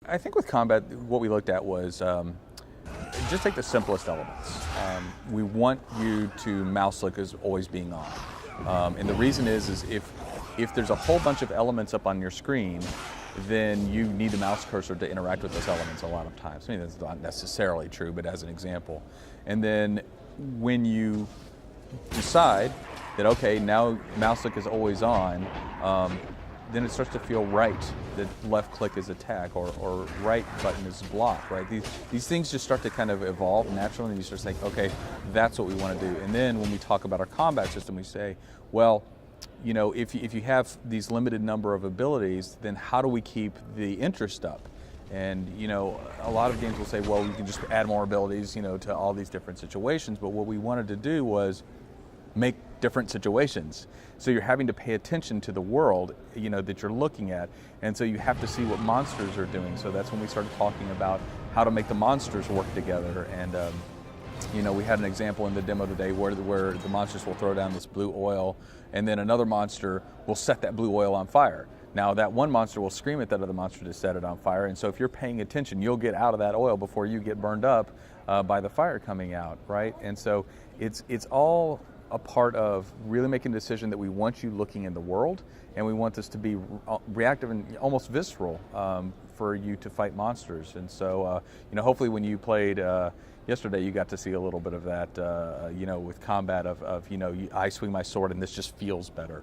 I think with combat, what we looked at was just take the simplest elements. We want you to mouse click as always being on. And the reason is if there's a whole bunch of elements up on your screen, then you need the mouse cursor to interact with those elements a lot of times. I mean, that's not necessarily true, but as an example. And then when you decide that, okay, now mouse click is always on, then it starts to feel right that left click is attack or right button is block, right? These things just start to kind of evolve naturally, and you start saying, okay, that's what we want to do. And then when we talk about our combat system, we say, well, you know, if you have these limited number of abilities, then how do we keep the interest up? And, you know, a lot of games will say, well, you can just add more abilities, you know, to all these different situations. But what we wanted to do was make different situations. So you're having to pay attention to the world, you know, that you're looking at. And so you have to see what monsters are doing. So that's when we started talking about how to make the monsters work together. And, you know, we had an example in the demo today where the monsters will throw down this blue oil, and then another monster will set that blue oil on fire. Now that one monster will scream at that other monster to set it on fire, and so if you're paying attention, you'll get out of that oil before you get burned up by the fire coming out, right? And so it's all a part of really making a decision that we want you looking in the world, and we want this to be reactive and almost visceral for you to fight monsters. And so, you know, hopefully when you played yesterday, you got to see a little bit of that, you know, with combat of you know, I swing my sword and this just feels better.